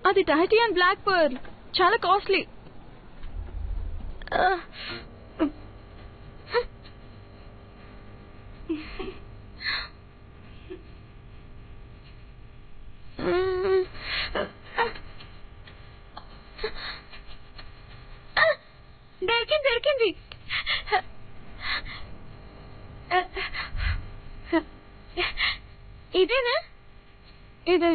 అది titanium black pearl, చాలా costly. దొరికింది. ఇదేనా? ఇదే.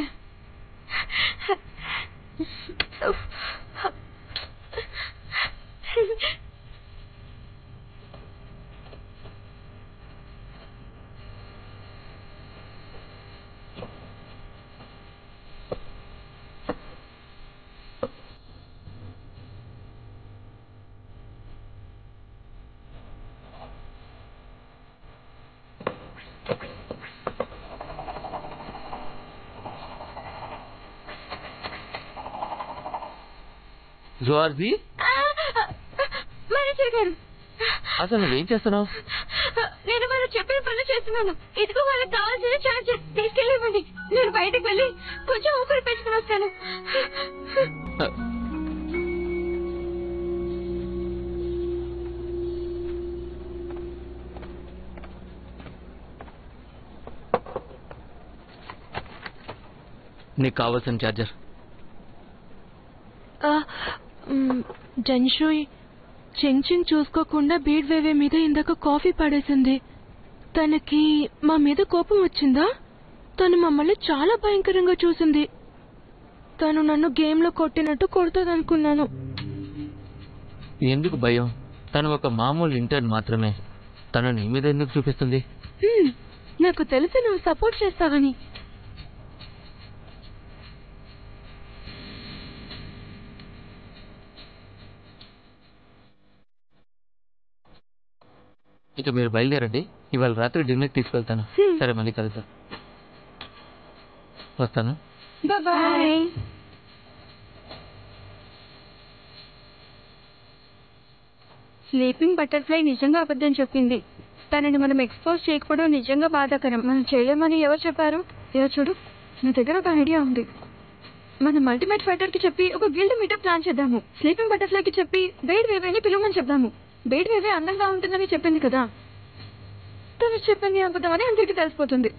జోర్జీ, అసలు నువ్వేం చేస్తున్నావు? నేను వాళ్ళు చెప్పిన పనులు చేస్తున్నాను. ఇదిగో వాళ్ళకి కావాల్సిన ఛార్జర్ తీసుకెళ్ళివ్వండి. నేను బయటకు వెళ్ళి కొంచెం ఊపిరి పెంచుకుని వస్తాను. నీకు కావాల్సిన ఛార్జర్. జన్షుయ్ చెంగ్ చూసుకోకుండా బీడ్ వేవే మీద ఇందాక కాఫీ పడేసింది. తనకి మా మీద కోపం వచ్చిందా? తను మమ్మల్ని చాలా భయంకరంగా చూసింది. తను నన్ను గేమ్ లో కొట్టినట్టు కొడుతుందనుకున్నాను. ఎందుకు భయం? తను ఒక మామూలు ఇంటర్న్ మాత్రమే. తను నీ మీద ఎందుకు చూపిస్తుంది? నాకు తెలిసి నువ్వు సపోర్ట్ చేస్తావని. ఇక మీరు బయలుదేరండి. ఇవాళ రాత్రి డిన్నర్కి తీసుకెళ్తాను. సరే, మళ్ళీ కలుద్దాం. వస్తాను. బాయ్. స్లీపింగ్ బటర్ఫ్లై నిజంగా అబద్ధం చెప్పింది. తనని మనం ఎక్స్పోజ్ చేయకపోవడం నిజంగా బాధాకరం. మనం చేయలేమని ఎవరు చెప్పారు? ఏదో చూడు, నా దగ్గర ఒక ఐడియా ఉంది. మనం అల్టిమేట్ ఫైటర్ కి చెప్పి ఒక గిల్డ్ మీటప్ ప్లాన్ చేద్దాము. స్లీపింగ్ బటర్ఫ్లై కి చెప్పి బేడ్ వేవేని పిలవమని చెప్దాము. బేడ్ వేవే అందంగా ఉంటుందని చెప్పింది కదా, తను చెప్పింది అబద్ధమని అందరికీ తెలిసిపోతుంది.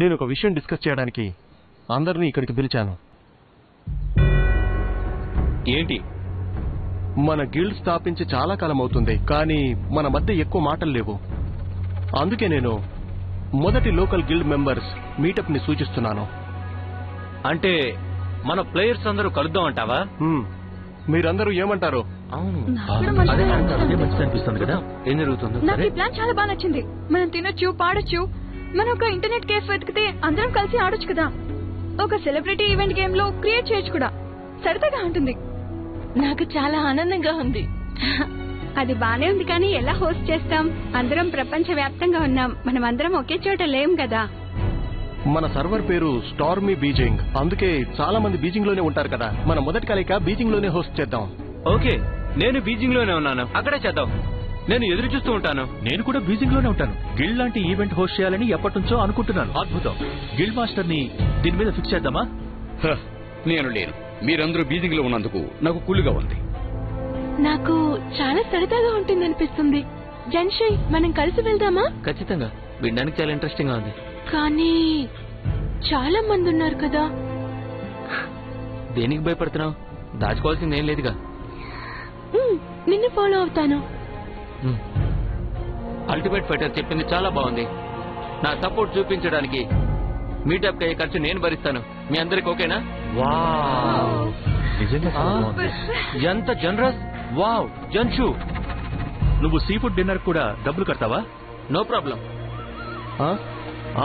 నేను ఒక విషయం డిస్కస్ చేయడానికి అందరినీ ఇక్కడికి పిలిచాను. ఏంటి? మన గిల్డ్ స్థాపించి చాలా కాలం అవుతుంది, కానీ మన మధ్య ఎక్కువ మాటలు లేవు. అందుకే నేను మొదటి లోకల్ గిల్డ్ మెంబర్స్ మీటప్ ని సూచిస్తున్నాను. అంటే మన ప్లేయర్స్ అందరూ కలుద్దాం అంటావా? మీరందరూ ఏమంటారు? అవును, అనిపిస్తుంది కదా. ఏం జరుగుతుందో. నాకు ఈ ప్లాన్ చాలా బాగా నచ్చింది. మనం తినొచ్చు, పాడొచ్చు. మనం ఒక ఇంటర్నెట్ కేఫ్ వెతికితే అందరం కలిసి ఆడొచ్చు కదా. ఒక సెలబ్రిటీ ఈవెంట్ గేమ్ లో క్రియేట్ చేయొచ్చు కూడా. సరదాగా ఉంటుంది. నాకు చాలా ఆనందంగా ఉంది. అది బానే ఉంది, కానీ ఎలా హోస్ట్ చేస్తాం? అందరం ప్రపంచ వ్యాప్తంగా ఉన్నాం. మనం అందరం ఒకే చోట లేం కదా. మన సర్వర్ పేరు స్టార్మీ బీజింగ్, అందుకే చాలా మంది బీజింగ్ లోనే ఉంటారు కదా. మన మొదటి కలయిక బీజింగ్ లోనే హోస్ట్ చేద్దాం. ఓకే, నేను బీజింగ్ లోనే ఉన్నాను. అక్కడే చేద్దాం. నేను ఎదురు చూస్తూ ఉంటాను. నేను కూడా బీజింగ్ లోనే ఉంటాను. గిల్డ్ లాంటి ఈవెంట్ హోస్ట్ చేయాలని ఎప్పటి నుంచో అనుకుంటున్నాను. అద్భుతం. గిల్డ్ మాస్టర్ ని దీని మీద ఫిక్స్ చేద్దామా? నేను లేను. మీరందరూ బీజింగ్ లో ఉన్నందుకు నాకు కూలుగా ఉంది. నాకు చాలా సరదాగా ఉంటుంది అనిపిస్తుంది. జన్షయ్, మనం కలిసి వెళ్దామా? ఖచ్చితంగా. వినడానికి చాలా ఇంట్రెస్టింగ్ గా ఉంది. కానీ చాలా మంది ఉన్నారు కదా. దేనికి భయపడుతున్నావు? దాచుకోవాల్సింది ఏం లేదుగా. నిన్ను ఫాలో అవుతాను. అల్టిమేట్ ఫైటర్ చెప్పింది చాలా బాగుంది. నా సపోర్ట్ చూపించడానికి మీటప్ అయ్యే ఖర్చు నేను భరిస్తాను. మీ అందరికి ఓకేనా? ఎంత జనరస్. వావ్. జన్షు, నువ్వు సీ ఫుడ్ డిన్నర్ కూడా డబ్బులు కడతావా? No problem.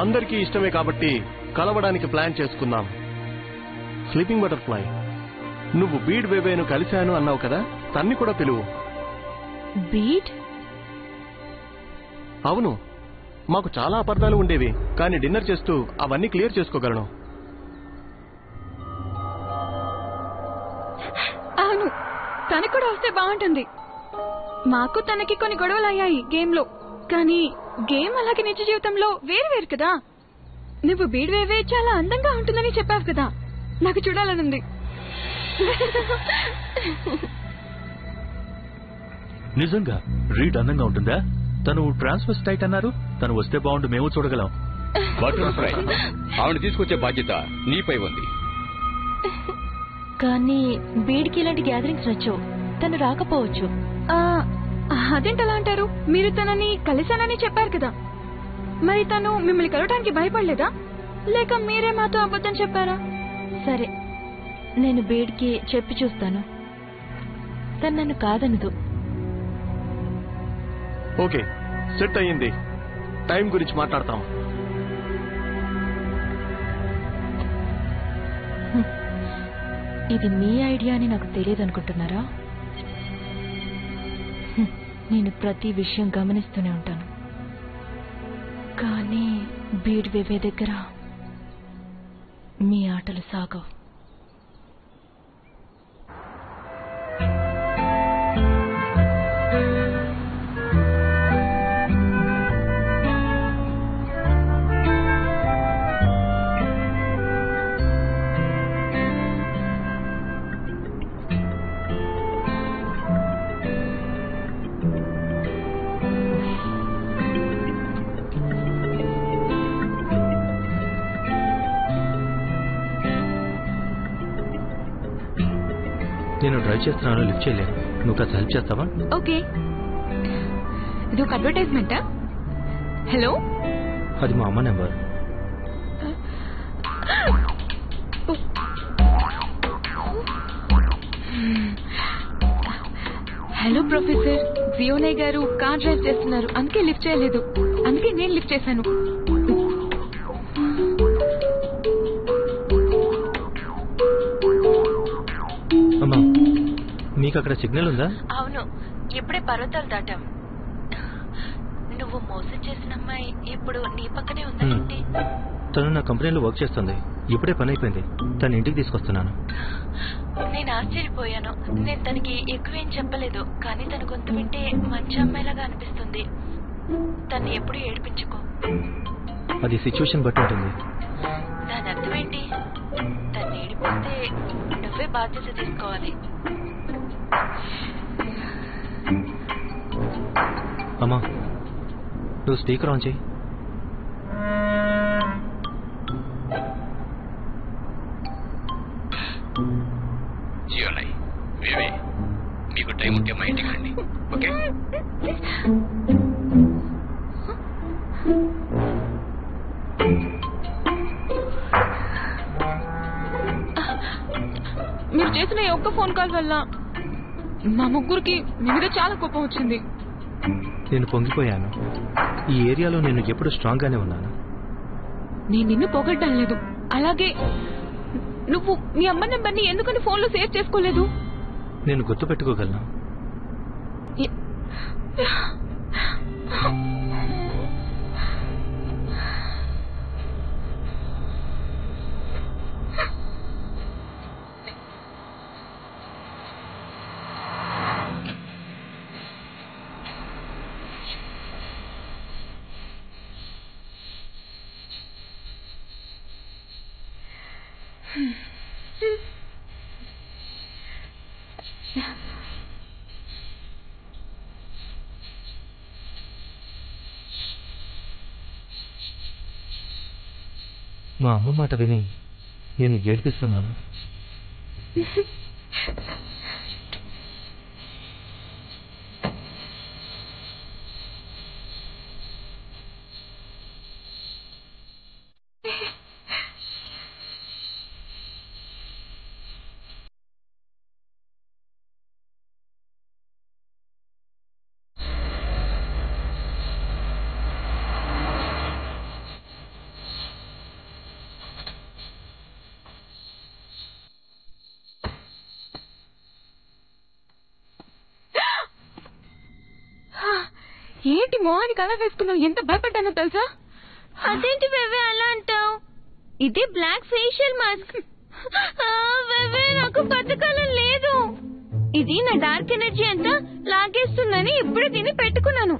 అందరికీ ఇష్టమే కాబట్టి కలవడానికి ప్లాన్ చేసుకుందాం. స్లీపింగ్ బటర్ఫ్లై, నువ్వు బీడ్ వేవేను కలిశాను అన్నావు కదా, తన్ని కూడా పిలువు. బీడ్? అవును, మాకు చాలా అపార్థాలు ఉండేవి, కానీ డిన్నర్ చేస్తూ అవన్నీ క్లియర్ చేసుకోగలను. అవును, తనకు కూడా వస్తే బాగుంటుంది. మాకు తనకి కొన్ని గొడవలు అయ్యాయి గేమ్ లో. కానీ గేమ్ అలాగే నిజ జీవితంలో వేరు వేరు కదా. నువ్వు బీడ్వేవే చాలా అందంగా ఉంటుందని చెప్పావు కదా, నాకు చూడాలనుంది. నిజంగా రీడ్ అందంగా ఉంటుందా? తను ట్రాన్స్వెస్టైట్ అన్నారు. తను వస్తే బాగుండు, మేము చూడగలం. బటర్ఫ్లై, ఆవిడ తీసుకొచ్చే బాధ్యత నీపై ఉంది. కానీ బీడ్కి ఇలాంటి గ్యాదరింగ్స్ నచ్చవు. తను రాకపోవచ్చు. అదేంటలా అంటారు? మీరు తనని కలిశానని చెప్పారు కదా, మరి తను మిమ్మల్ని కలవడానికి భయపడలేదా, లేక మీరే మాతో అబద్ధం చెప్పారా? సరే, నేను బీడ్కి చెప్పి చూస్తాను. తను నన్ను కాదనదు. ఓకే, సెట్ అయ్యింది. టైం గురించి మాట్లాడతాం. ఇది మీ ఐడియా అని నాకు తెలియదు అనుకుంటున్నారా? నేను ప్రతి విషయం గమనిస్తూనే ఉంటాను. కానీ బీడ్వేవే దగ్గర మీ ఆటలు సాగవు. నేను డ్రైవ్ చేస్తున్నాను, లిఫ్ట్ చేయలేను. నువ్వు కాస్త హెల్ప్ చేస్తావా? ఓకే. ఇది ఒక అడ్వర్టైజ్మెంటా? హలో, అది మా అమ్మ నెంబర్. హలో ప్రొఫెసర్, జియోనయ్ గారు కార్ డ్రైవ్ చేస్తున్నారు, అందుకే లిఫ్ట్ చేయలేదు. అందుకే నేను లిఫ్ట్ చేశాను. అమ్మా, మీకు అక్కడ సిగ్నల్ ఉందా? అవును, ఇప్పుడే పర్వతాలు దాటాం. నువ్వు మోసం చేసిన అమ్మాయి ఇప్పుడు నీ పక్కనే ఉందంటే? తను నా కంపెనీలో వర్క్ చేస్తుంది. ఇప్పుడే పని అయిపోయింది. తను ఇంటికి తీసుకొస్తున్నాను. నేను ఆశ్చర్యపోయాను. నేను తనకి ఎక్కువేం చెప్పలేదు, కానీ తన గొంతు వింటే మంచి అమ్మాయిలాగా అనిపిస్తుంది. తను ఎప్పుడు ఏడిపించుకో. అది సిచ్యువేషన్ బట్టి ఉంటుంది. దాని అర్థం ఏంటి? తను ఏడిపిస్తే నువ్వే బాధ్యత తీసుకోవాలి. అమ్మా, నువ్వు స్పీకర్ ఆన్ చేయి. జియోనయ్, వేవే, మీకు టైం ఉంటే మా ఇంటికి రండి. ఓకే? మీరు చేసిన ఈ ఒక్క ఫోన్ కాల్ వల్ల మా ముగ్గురికి మీ మీద చాలా కోపం వచ్చింది. నేను పొంగిపోయాను. ఈ ఏరియాలో నేను ఎప్పుడు స్ట్రాంగ్ గానే ఉన్నాను. నేను నిన్ను పొగడ్డం లేదు. అలాగే నువ్వు మీ అమ్మ నెంబర్ని ఎందుకని ఫోన్లో సేవ్ చేసుకోలేదు? నేను గుర్తుపెట్టుకోగలను. మా అమ్మ మాట విని నేను ఏడిపిస్తున్నాను. ఏంటి మోహానికి అలా వేసుకున్నావు? ఎంత భయపడ్డానో తెలుసా? అదేంటి వేవే అలా అంటావు? ఇది బ్లాక్ ఫేషియల్ మాస్క్. వేవే, నాకు బతకాలం లేదు. ఇది నా డార్క్ ఎనర్జీ అంతా లాగేస్తుందని ఇప్పుడే దీన్ని పెట్టుకున్నాను.